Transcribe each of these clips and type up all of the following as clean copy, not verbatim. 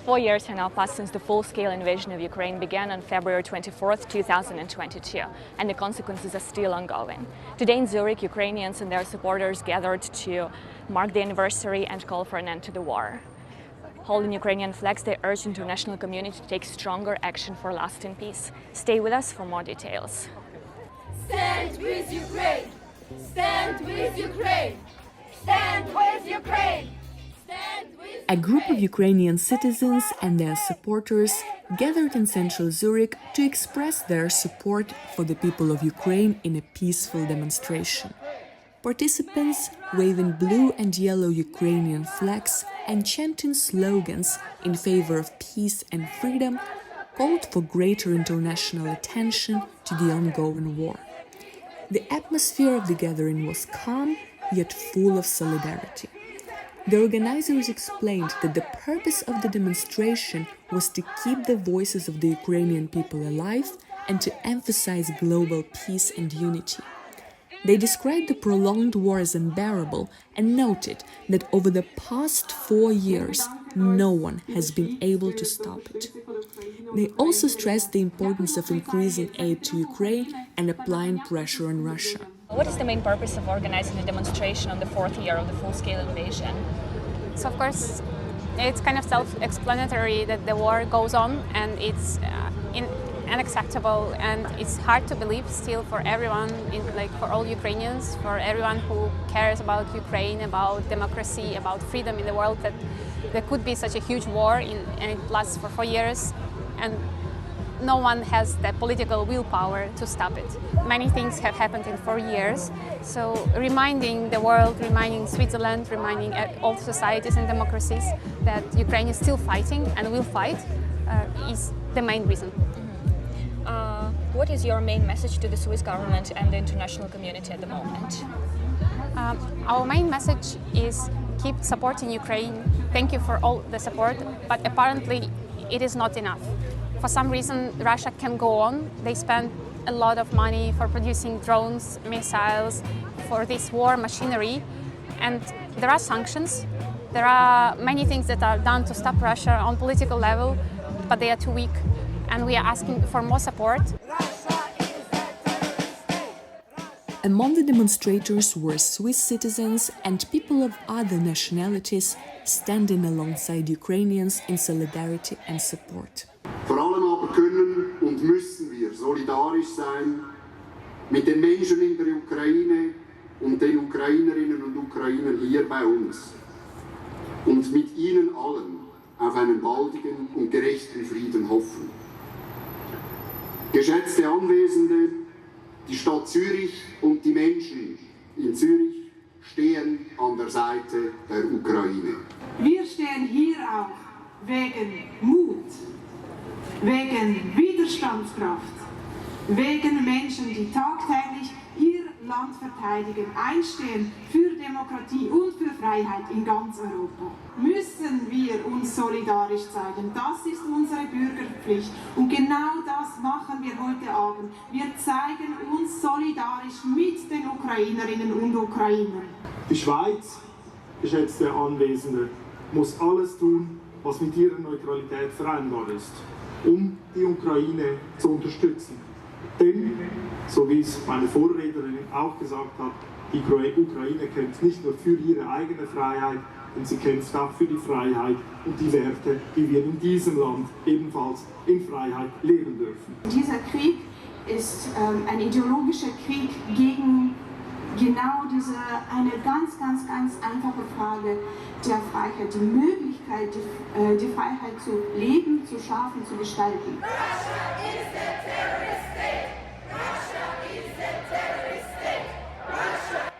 4 years have now passed since the full-scale invasion of Ukraine began on February 24th, 2022, and the consequences are still ongoing. Today in Zurich, Ukrainians and their supporters gathered to mark the anniversary and call for an end to the war. Holding Ukrainian flags, they urge the international community to take stronger action for lasting peace. Stay with us for more details. Stand with Ukraine! Stand with Ukraine! Stand with Ukraine! A group of Ukrainian citizens and their supporters gathered in central Zurich to express their support for the people of Ukraine in a peaceful demonstration. Participants, waving blue and yellow Ukrainian flags and chanting slogans in favor of peace and freedom, called for greater international attention to the ongoing war. The atmosphere of the gathering was calm, yet full of solidarity. The organizers explained that the purpose of the demonstration was to keep the voices of the Ukrainian people alive and to emphasize global peace and unity. They described the prolonged war as unbearable and noted that over the past 4 years, no one has been able to stop it. They also stressed the importance of increasing aid to Ukraine and applying pressure on Russia. What is the main purpose of organizing the demonstration on the 4th year of the full-scale invasion? So, of course, it's kind of self-explanatory that the war goes on and it's unacceptable, and it's hard to believe still for everyone, for all Ukrainians, for everyone who cares about Ukraine, about democracy, about freedom in the world, that there could be such a huge war and it lasts for 4 years, and no one has the political willpower to stop it. Many things have happened in 4 years, so reminding the world, reminding Switzerland, reminding all societies and democracies that Ukraine is still fighting and will fight is the main reason. What is your main message to the Swiss government and the international community at the moment? Our main message is keep supporting Ukraine. Thank you for all the support, but apparently it is not enough. For some reason, Russia can go on. They spend a lot of money for producing drones, missiles, for this war machinery. And there are sanctions. There are many things that are done to stop Russia on political level, but they are too weak. And we are asking for more support. Among the demonstrators were Swiss citizens and people of other nationalities standing alongside Ukrainians in solidarity and support. Vor allem aber können und müssen wir solidarisch sein mit den Menschen in der Ukraine und den Ukrainerinnen und Ukrainern hier bei uns und mit ihnen allen auf einen baldigen und gerechten Frieden hoffen. Geschätzte Anwesende, die Stadt Zürich und die Menschen in Zürich stehen an der Seite der Ukraine. Wir stehen hier auch wegen Mut, wegen Widerstandskraft, wegen Menschen, die tagtäglich ihr Land verteidigen, einstehen für Demokratie und für Freiheit in ganz Europa. Müssen wir uns solidarisch zeigen. Das ist unsere Bürgerpflicht. Und genau das machen wir heute Abend. Wir zeigen uns solidarisch mit den Ukrainerinnen und Ukrainern. Die Schweiz, geschätzte Anwesende, muss alles tun, was mit ihrer Neutralität vereinbar ist, um die Ukraine zu unterstützen. Denn, so wie es meine Vorrednerin auch gesagt hat, die Ukraine kämpft nicht nur für ihre eigene Freiheit, denn sie kämpft auch für die Freiheit und die Werte, die wir in diesem Land ebenfalls in Freiheit leben dürfen. Dieser Krieg ist ein ideologischer Krieg gegen genau eine ganz einfache Frage der Freiheit, die Möglichkeit, die Freiheit zu leben, zu schaffen, zu gestalten. Russia is a terrorist state! Russia is a terrorist state! Russia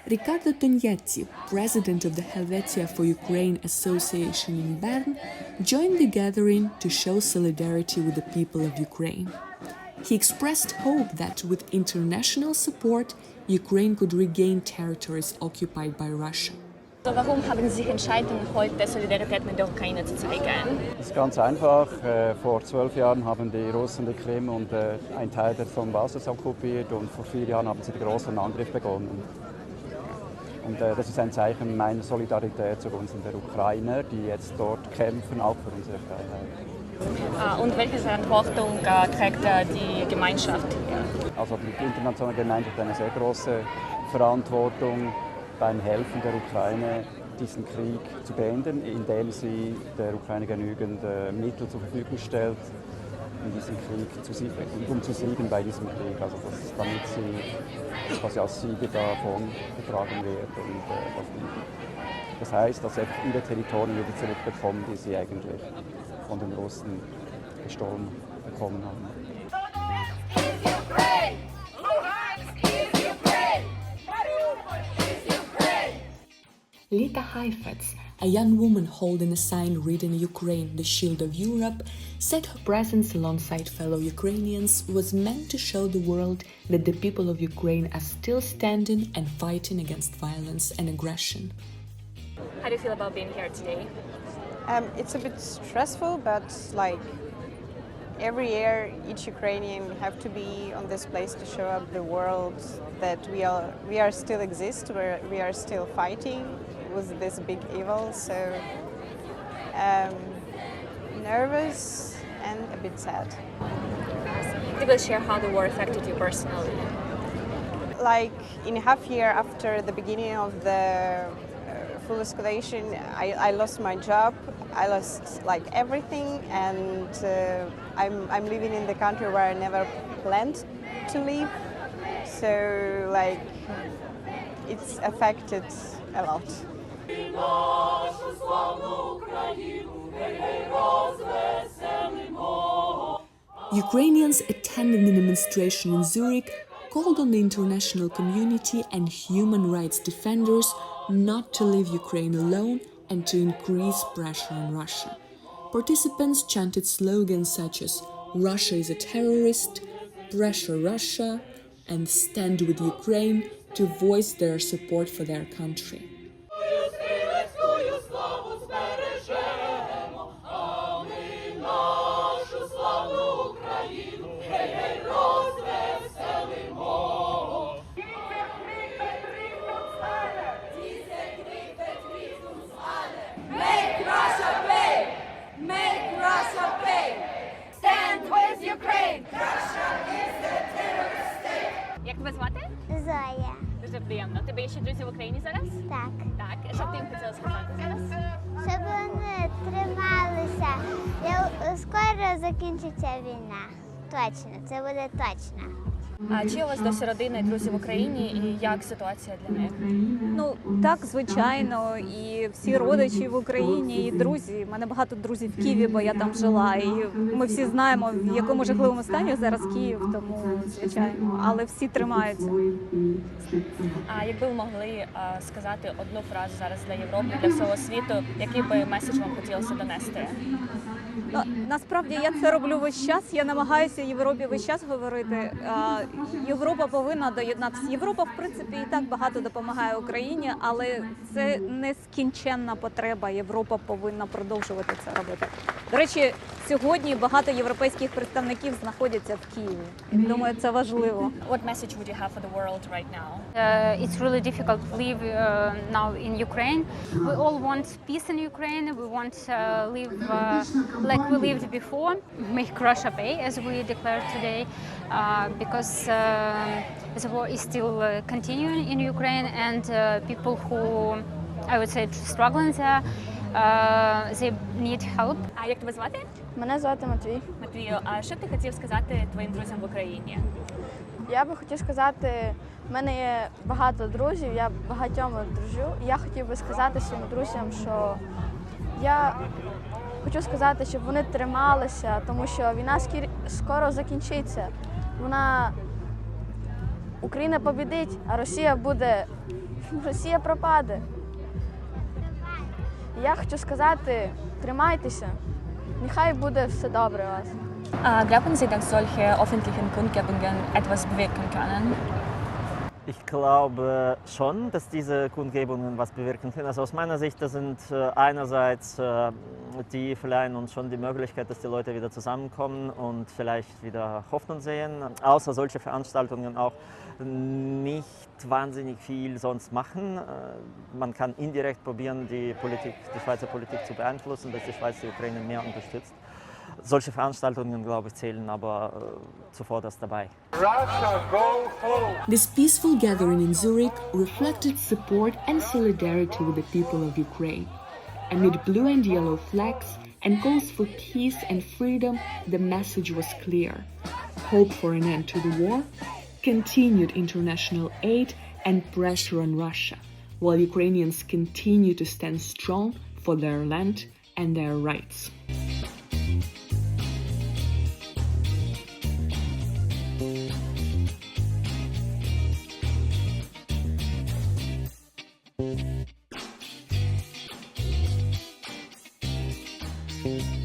Riccardo Tognazzi, president of the Helvetia for Ukraine Association in Bern, joined the gathering to show solidarity with the people of Ukraine. He expressed hope that with international support, Ukraine could regain territories occupied by Russia. Warum haben Sie sich entschieden, heute Solidarität mit der Ukraine zu zeigen? Das ist ganz einfach. Vor 12 Jahren haben die Russen die Krim und ein Teil des Donbasses okkupiert und vor 4 Jahren haben sie den großen Angriff begonnen. Und das ist ein Zeichen meiner Solidarität zugunsten der Ukrainer, die jetzt dort kämpfen, auch für unsere Freiheit. Und welche Verantwortung trägt die Gemeinschaft hier? Also die internationale Gemeinschaft hat eine sehr große Verantwortung beim Helfen der Ukraine, diesen Krieg zu beenden, indem sie der Ukraine genügend Mittel zur Verfügung stellt, in diesem Krieg zu siegen bei diesem Krieg, also damit sie quasi als Sieger davon getragen wird. Und das heißt, dass sie ihre Territorien wieder zurückbekommen, die sie eigentlich von den Russen gestohlen bekommen haben. Lita Heifetz, a young woman holding a sign reading Ukraine, the shield of Europe, said her presence alongside fellow Ukrainians was meant to show the world that the people of Ukraine are still standing and fighting against violence and aggression. How do you feel about being here today? It's a bit stressful, but like every year, each Ukrainian have to be on this place to show up the world that we are still exist, we are still fighting with this big evil. So nervous and a bit sad. You will share how the war affected you personally. Like in a half year after the beginning of the full escalation, I lost my job. I lost like everything, and I'm living in the country where I never planned to live. So like it's affected a lot. Ukrainians attending the demonstration in Zurich called on the international community and human rights defenders not to leave Ukraine alone and to increase pressure on Russia. Participants chanted slogans such as "Russia is a terrorist," "Pressure Russia," and "Stand with Ukraine" to voice their support for their country. Як тебе звати? Зоя. Дуже приємно. Тебе є ще друзі в Україні зараз? Так. Так. Що б ти їм хотіла сказати зараз? Щоб вони трималися. Скоро закінчиться війна. Точно, це буде точно. А чи у вас досі родина і друзі в Україні, і як ситуація для них? Ну, так, звичайно, і всі родичі в Україні, і друзі. У мене багато друзів в Києві, бо я там жила, і ми всі знаємо, в якому жахливому стані зараз Київ, тому, звичайно, але всі тримаються. А якби ви могли сказати одну фразу зараз для Європи, для всього світу, який би меседж вам хотілося донести? Ну, насправді я це роблю весь час, я намагаюся Європі весь час говорити. Європа повинна доєднатися. Європа, в принципі, і так багато допомагає Україні, але це нескінченна потреба. Європа повинна продовжувати це робити. До речі, сьогодні багато європейських представників знаходяться в Києві. І думаю, це важливо. What message would you have for the world right now? It's really difficult to live now in Ukraine. We all want peace in Ukraine. We want to live like we lived before. Make Russia pay, as we declared today, because the war is still continuing in Ukraine, and people who, I would say, struggling there, they need help. А як тебе звати? Мене звати Матвій. Матвію, а що б ти хотів сказати твоїм друзям в Україні? Я би хотів сказати, в мене є багато друзів, я багатьом дружу. Я хотів би сказати своїм друзям, що я хочу сказати, щоб вони трималися, тому що війна скоро закінчиться. Україна побідить, а Росія пропаде. Я хочу сказати, тримайтеся, нехай буде все добре у вас. Glauben Sie, dass solche öffentlichen Kundgebungen etwas bewirken können? Ich glaube schon, dass diese Kundgebungen was bewirken können. Also aus meiner Sicht, das sind einerseits die verleihen uns schon die Möglichkeit, dass die Leute wieder zusammenkommen und vielleicht wieder Hoffnung sehen. Außer solche Veranstaltungen auch nicht wahnsinnig viel sonst machen. Man kann indirekt probieren, die Schweizer Politik zu beeinflussen, dass die Schweiz die Ukraine mehr unterstützt. Solche Veranstaltungen, glaube ich, zählen aber zuvorderst dabei. This peaceful gathering in Zurich reflected support and solidarity with the people of Ukraine. Amid blue and yellow flags and calls for peace and freedom, the message was clear. Hope for an end to the war, continued international aid and pressure on Russia, while Ukrainians continue to stand strong for their land and their rights. Thank you.